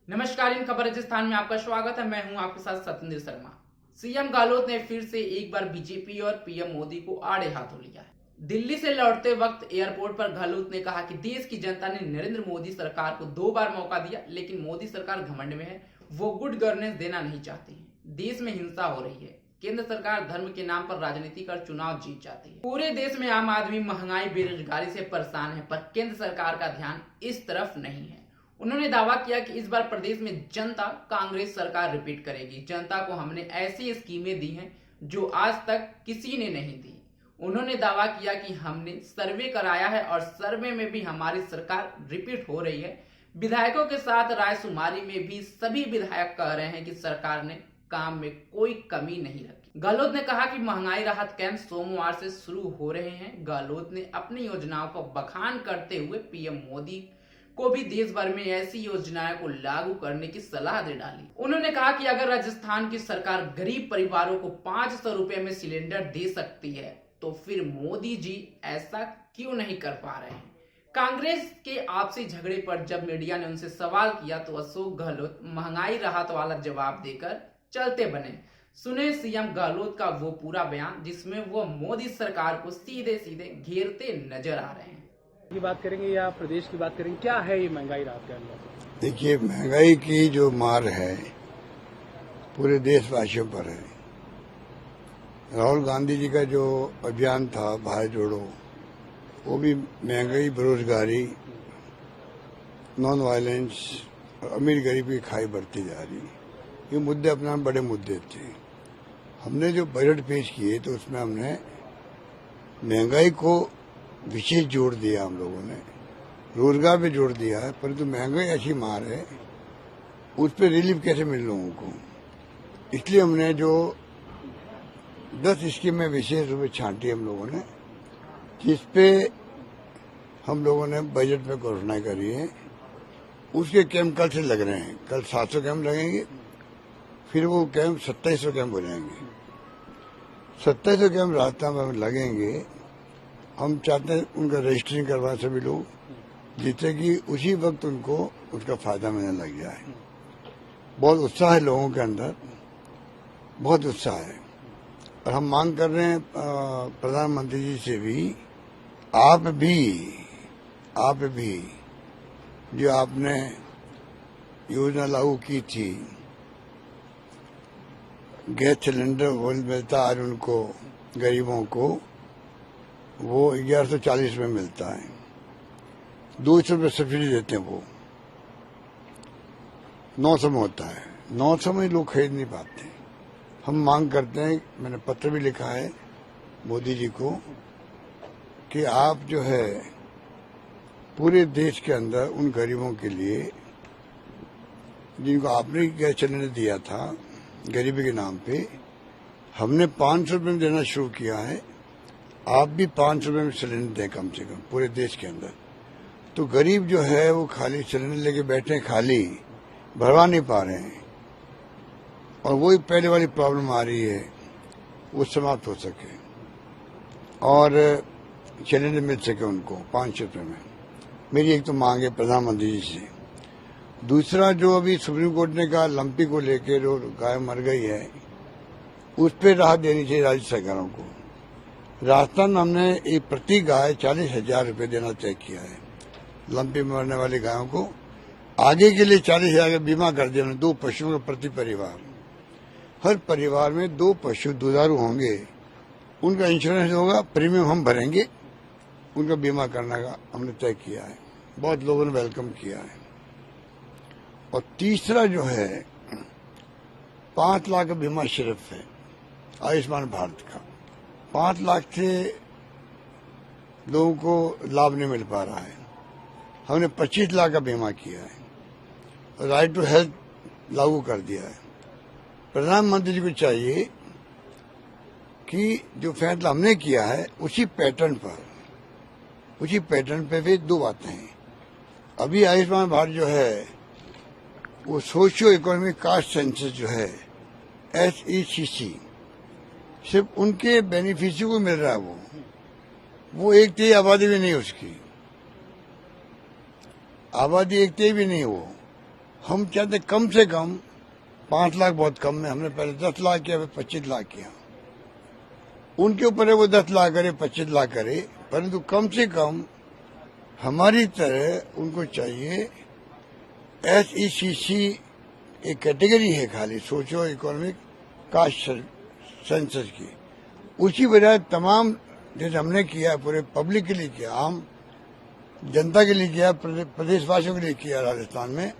नमस्कार, इन खबर राजस्थान में आपका स्वागत है। मैं हूं आपके साथ सत्येंद्र शर्मा। सीएम गहलोत ने फिर से एक बार बीजेपी और पीएम मोदी को आड़े हाथों लिया है। दिल्ली से लौटते वक्त एयरपोर्ट पर गहलोत ने कहा कि देश की जनता ने नरेंद्र मोदी सरकार को 2 बार मौका दिया, लेकिन मोदी सरकार घमंड में है। वो गुड गवर्नेंस देना नहीं चाहती है। देश में हिंसा हो रही है। केंद्र सरकार धर्म के नाम पर राजनीति कर चुनाव जीत जाती है। पूरे देश में आम आदमी महंगाई बेरोजगारी से परेशान है, पर केंद्र सरकार का ध्यान इस तरफ नहीं है। उन्होंने दावा किया कि इस बार प्रदेश में जनता कांग्रेस सरकार रिपीट करेगी। जनता को हमने ऐसी स्कीमें दी हैं जो आज तक किसी ने नहीं दी। उन्होंने दावा किया कि हमने सर्वे कराया है और सर्वे में भी हमारी सरकार रिपीट हो रही है। विधायकों के साथ रायशुमारी में भी सभी विधायक कह रहे हैं कि सरकार ने काम में कोई कमी नहीं रखी। गहलोत ने कहा कि महंगाई राहत कैंप सोमवार से शुरू हो रहे हैं। गहलोत ने अपनी योजनाओं को बखान करते हुए पीएम मोदी को भी देश भर में ऐसी योजनाओं को लागू करने की सलाह दे डाली। उन्होंने कहा कि अगर राजस्थान की सरकार गरीब परिवारों को 500 रुपए में सिलेंडर दे सकती है तो फिर मोदी जी ऐसा क्यों नहीं कर पा रहे हैं। कांग्रेस के आपसी झगड़े पर जब मीडिया ने उनसे सवाल किया तो अशोक गहलोत महंगाई राहत वाला जवाब देकर चलते बने। सुने सीएम गहलोत का वो पूरा बयान जिसमें वो मोदी सरकार को सीधे सीधे घेरते नजर आ रहे हैं। की बात करेंगे या प्रदेश की बात करेंगे, क्या है ये महंगाई राहत के अंदर? देखिए, महंगाई की जो मार है पूरे देशवासियों पर है। राहुल गांधी जी का जो अभियान था भारत जोड़ो, वो भी महंगाई, बेरोजगारी, नॉन वायलेंस और अमीर गरीब की खाई बढ़ती जा रही। ये मुद्दे अपना बड़े मुद्दे थे। हमने जो बजट पेश किए तो उसमें हमने महंगाई को विशेष जोड़ दिया, हम लोगों ने रोजगार पे जोड़ दिया है, परंतु महंगाई ऐसी मार है, उस पर रिलीफ कैसे मिले लोगों को। इसलिए हमने जो 10 स्कीमें विशेष रूप से छांटी हम लोगों ने, जिसपे हम लोगों ने बजट में घोषणा करी है। उसके कैंप कल से लग रहे हैं। कल 700 कैंप लगेंगे, फिर वो कैंप 2700 कैंप हो जाएंगे। 2700 कैंप रास्ता में लगेंगे। हम चाहते हैं उनका रजिस्ट्रेशन करवा सभी लोग, जिससे कि उसी वक्त उनको उसका फायदा मिलने लग जाए। बहुत उत्साह है लोगों के अंदर, बहुत उत्साह है। और हम मांग कर रहे हैं प्रधानमंत्री जी से भी, आप भी जो आपने योजना लागू की थी, गैस सिलेंडर मिलता आज उनको, गरीबों को वो 1140 में मिलता है। 200 रुपये सब्सिडी देते हैं, वो 900 में होता है। 900 में लोग खरीद नहीं पाते। हम मांग करते हैं, मैंने पत्र भी लिखा है मोदी जी को, कि आप जो है पूरे देश के अंदर उन गरीबों के लिए जिनको आपने गैस सिलेंडर दिया था गरीबी के नाम पे, हमने 500 रुपये में देना शुरू किया है। आप भी 500 रुपये में सिलेंडर दें कम से कम पूरे देश के अंदर। तो गरीब जो है वो खाली सिलेंडर लेके बैठे हैं, खाली भरवा नहीं पा रहे हैं, और वही पहले वाली प्रॉब्लम आ रही है, वो समाप्त हो सके और सिलेंडर मिल सके उनको 500 रुपये में। मेरी एक तो मांग है प्रधानमंत्री जी से। दूसरा, जो अभी सुप्रीम कोर्ट ने कहा लंपी को लेकर जो गाय मर गई है, उस पर राहत देनी चाहिए राज्य सरकारों को। राजस्थान में हमने एक प्रति गाय 40,000 रुपये देना तय किया है। लंपी में मरने वाली गायों को आगे के लिए 40,000 का बीमा कर दिया। 2 पशुओं का प्रति परिवार, हर परिवार में 2 पशु दुधारू होंगे, उनका इंश्योरेंस होगा, प्रीमियम हम भरेंगे, उनका बीमा करने का हमने तय किया है। बहुत लोगों ने वेलकम किया है। और तीसरा जो है 5 लाख का बीमा सिर्फ है आयुष्मान भारत का। 5 लाख से लोगों को लाभ नहीं मिल पा रहा है। हमने 25 लाख का बीमा किया है। राइट टू हेल्थ लागू कर दिया है। प्रधानमंत्री जी को चाहिए कि जो फैसला हमने किया है उसी पैटर्न पे भी 2 बातें हैं। अभी आयुष्मान भारत जो है वो सोशियो इकोनॉमिक कास्ट सेंसस जो है SECC, सिर्फ उनके बेनिफिशियरी को मिल रहा है। वो 1/3 आबादी भी नहीं उसकी। आबादी एक भी नहीं, वो हम चाहते कम से कम 5 लाख बहुत कम है, हमने पहले 10 लाख किया, फिर 25 लाख किया। उनके ऊपर है वो 10 लाख करे 25 लाख करे, परंतु कम से कम हमारी तरह उनको चाहिए। SECC एक कैटेगरी है खाली सोशो इकोनॉमिक कास्ट सेंसस की, उसी बजाय तमाम जैसे हमने किया पूरे पब्लिक के लिए किया, आम जनता के लिए किया, प्रदेशवासियों के लिए किया राजस्थान में,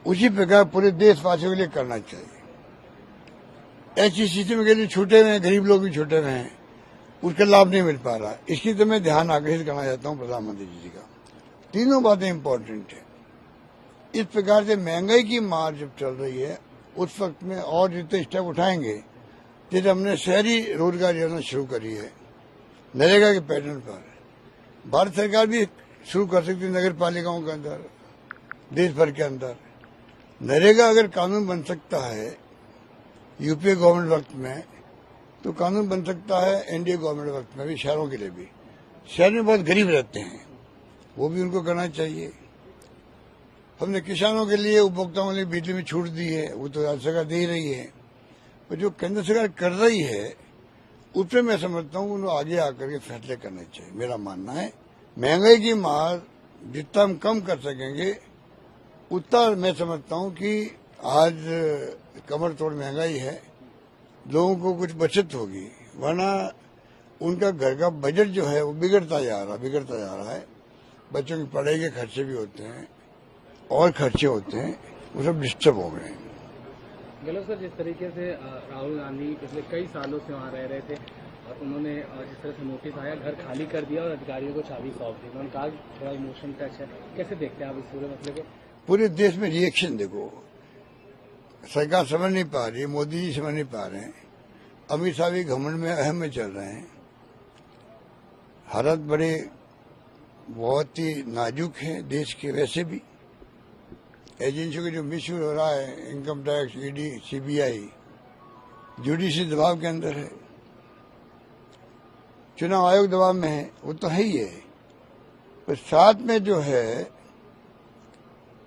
उसी प्रकार पूरे देशवासियों के लिए करना चाहिए। SECC में के लिए छूटे हुए हैं, गरीब लोग भी छूटे हुए हैं, उसका लाभ नहीं मिल पा रहा। इसकी तो मैं ध्यान आकर्षित करना चाहता हूं प्रधानमंत्री जी का। तीनों बातें इंपॉर्टेंट है। इस प्रकार से महंगाई की मार जब चल रही है उस वक्त में और जितने स्टेप उठाएंगे, जैसे हमने शहरी रोजगार योजना शुरू करी है नरेगा के पैटर्न पर, भारत सरकार भी शुरू कर सकती है नगर पालिकाओं के अंदर, देश भर के अंदर। नरेगा अगर कानून बन सकता है यूपीए गवर्नमेंट वक्त में, तो कानून बन सकता है एनडीए गवर्नमेंट वक्त में भी, शहरों के लिए भी। शहर में बहुत गरीब रहते हैं, वो भी उनको करना चाहिए। हमने किसानों के लिए, उपभोक्ताओं के लिए बिजली में छूट दी है, वो तो राज्य सरकार दे ही रही है, पर जो केंद्र सरकार कर रही है उस पर मैं समझता हूँ उन्हें आगे आकर के फैसले करने चाहिए। मेरा मानना है महंगाई की मार जितना हम कम कर सकेंगे उतना मैं समझता हूँ कि आज कमर तोड़ महंगाई है, लोगों को कुछ बचत होगी, वरना उनका घर का बजट जो है वो बिगड़ता जा रहा है। बच्चों की पढ़ाई के खर्चे भी होते हैं और खर्चे होते हैं, वो सब डिस्टर्ब हो गए हैं। गलत सर, जिस तरीके से राहुल गांधी पिछले कई सालों से वहाँ रह रहे थे और उन्होंने जिस तरह से नोटिस आया घर खाली कर दिया और अधिकारियों को चाबी सौंप दी, उन्होंने कहा थोड़ा इमोशन टच है, कैसे देखते हैं आप इस पूरे मसले को? पूरे देश में रिएक्शन देखो, सरकार समझ नहीं पा रही है, मोदी जी समझ नहीं पा रहे हैं, अमित शाह भी घमंड में अहम में चल रहे हैं। हालात बड़े बहुत ही नाजुक हैं देश के, वैसे भी एजेंसियों का जो मिसयूज हो रहा है, income tax, ED, CBI, judiciary दबाव के अंदर है, चुनाव आयोग दबाव में है, वो तो है ही है। पर साथ में जो है,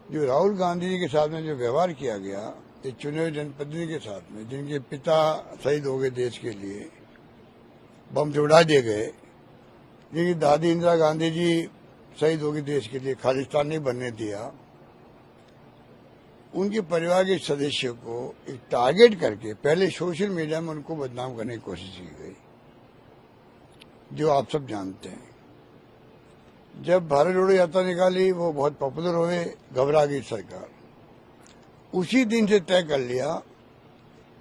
जो राहुल गांधी जी के साथ में जो व्यवहार किया गया एक चुने हुए जनप्रतिनिधि के साथ में, जिनके पिता शहीद हो गए देश के लिए, बम से उड़ा दिए गए, जिनकी दादी इंदिरा गांधी जी शहीद हो गई देश के लिए, खालिस्तान नहीं बनने दिया, उनके परिवार के सदस्यों को एक टारगेट करके पहले सोशल मीडिया में उनको बदनाम करने की कोशिश की गई, जो आप सब जानते हैं। जब भारत जोड़ो यात्रा निकाली, वो बहुत पॉपुलर हुए, घबरा गई सरकार। उसी दिन से तय कर लिया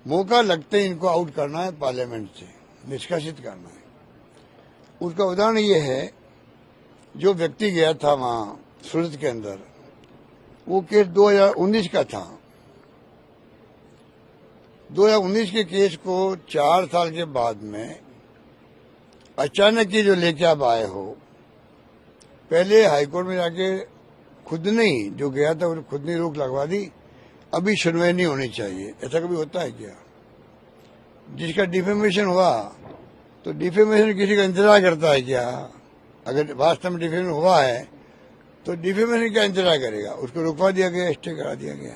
मौका लगते ही इनको आउट करना है, पार्लियामेंट से निष्कासित करना है। उसका उदाहरण ये है, जो व्यक्ति गया था वहां सूरत के अंदर, वो केस 2019 का था। 2019 के केस को 4 साल के बाद में अचानक ही जो लेके आप आए हो, पहले हाईकोर्ट में जाके खुद नहीं, जो गया था उसने खुद नहीं रोक लगवा दी, अभी सुनवाई नहीं होनी चाहिए। ऐसा कभी होता है क्या? जिसका डिफेमेशन हुआ तो डिफेमेशन किसी का इंतजार करता है क्या? अगर वास्तव में डिफेमेशन हुआ है तो डिफेमेशन का इंतजार करेगा? उसको रुकवा दिया गया, स्टे करा दिया गया।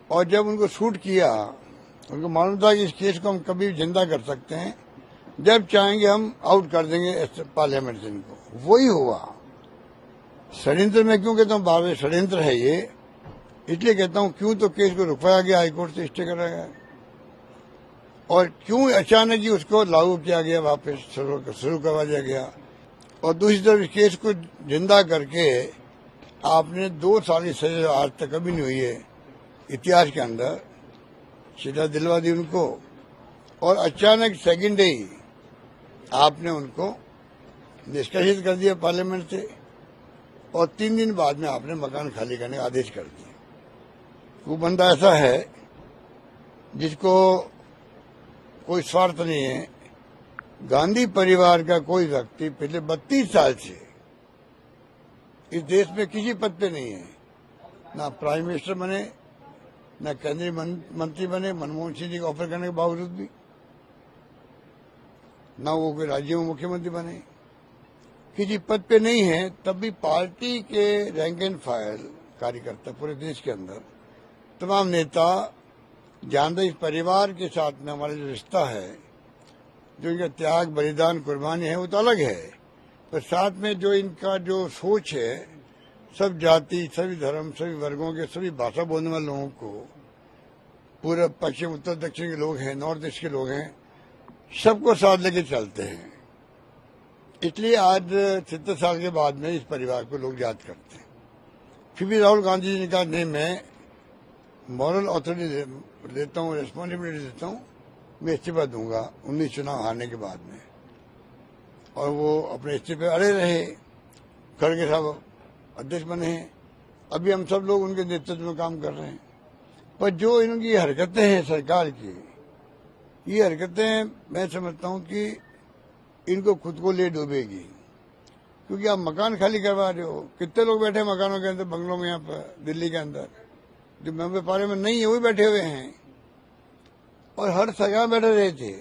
और जब उनको शूट किया, उनको मालूम था कि इस केस को हम कभी जिंदा कर सकते हैं, जब चाहेंगे हम आउट कर देंगे पार्लियामेंट से इनको। वही हुआ। षड्यंत्र में क्यों कहता हूँ बार बार षड्यंत्र है ये, इसलिए कहता हूँ क्यों तो केस को रुकवाया गया, हाईकोर्ट से स्टे करा गया, और क्यों अचानक ही उसको लागू किया गया, वापस शुरू करवा दिया गया। और दूसरी तरफ इस केस को जिंदा करके आपने 2 साल की सजा आज तक कभी नहीं हुई है इतिहास के अंदर, सीधा दिलवा दी उनको, और अचानक सेकंड डे ही आपने उनको निष्कासित कर दिया पार्लियामेंट से, और 3 दिन बाद में आपने मकान खाली करने का आदेश कर दिया। वो बंदा ऐसा है जिसको कोई स्वार्थ नहीं है। गांधी परिवार का कोई व्यक्ति पिछले 32 साल से इस देश में किसी पद पे नहीं है, ना प्राइम मिनिस्टर बने, ना केंद्रीय मंत्री बने, मनमोहन सिंह जी का ऑफर करने के बावजूद भी, ना वो कोई राज्य में मुख्यमंत्री बने, किसी पद पे नहीं है, तब भी पार्टी के रैंक एंड फाइल कार्यकर्ता पूरे देश के अंदर तमाम नेता जानते इस परिवार के साथ में हमारा जो रिश्ता है, जो इनका त्याग बलिदान कुर्बानी है वो तो अलग है, पर साथ में जो इनका जो सोच है, सब जाति सभी धर्म सभी वर्गों के सभी भाषा बोलने वाले लोगों को, पूरे पश्चिम उत्तर दक्षिण के लोग हैं, नॉर्थ ईस्ट के लोग हैं, सबको साथ लेके चलते हैं। इसलिए आज 70 साल के बाद में इस परिवार को लोग याद करते हैं। फिर भी राहुल गांधी जी ने कहा नहीं, मैं मॉरल अथॉरिटी लेता हूँ, रिस्पॉन्सिबिलिटी लेता हूँ, मैं इस्तीफा दूंगा 19 चुनाव हारने के बाद में। और वो अपने इस्तीफे अड़े रहे, खड़गे साहब अध्यक्ष बने हैं, अभी हम सब लोग उनके नेतृत्व में काम कर रहे हैं। पर जो इनकी हरकतें हैं सरकार की, ये हरकतें मैं समझता हूँ कि इनको खुद को ले डूबेगी, क्योंकि आप मकान खाली करवा रहे हो। कितने लोग बैठे हैं मकानों के अंदर, बंगलों में, यहाँ पर दिल्ली के अंदर, जो मेंबर पार्लियामेंट नहीं है वो भी बैठे हुए हैं, और हर सरकार बैठे रहे थे।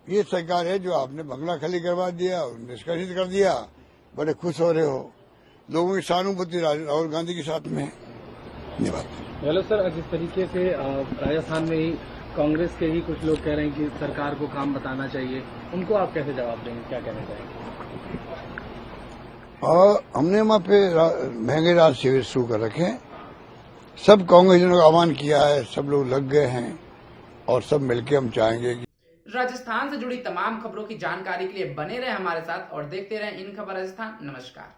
ये सरकार है जो आपने बंगला खाली करवा दिया और निष्कासित कर दिया, बड़े खुश हो रहे हो। लोगों की सहानुभूति राहुल गांधी के साथ में। धन्यवाद। गहलोत सर, जिस तरीके से राजस्थान में ही कांग्रेस के ही कुछ लोग कह रहे हैं कि सरकार को काम बताना चाहिए, उनको आप कैसे जवाब देंगे, क्या कहना चाहेंगे? और हमने वहाँ पे महंगे राज शिविर शुरू कर रखे हैं, सब कांग्रेसियों का आह्वान किया है, सब लोग लग गए हैं और सब मिलके हम चाहेंगे कि राजस्थान से जुड़ी तमाम खबरों की जानकारी के लिए बने रहे हमारे साथ और देखते रहें इन खबर राजस्थान। नमस्कार।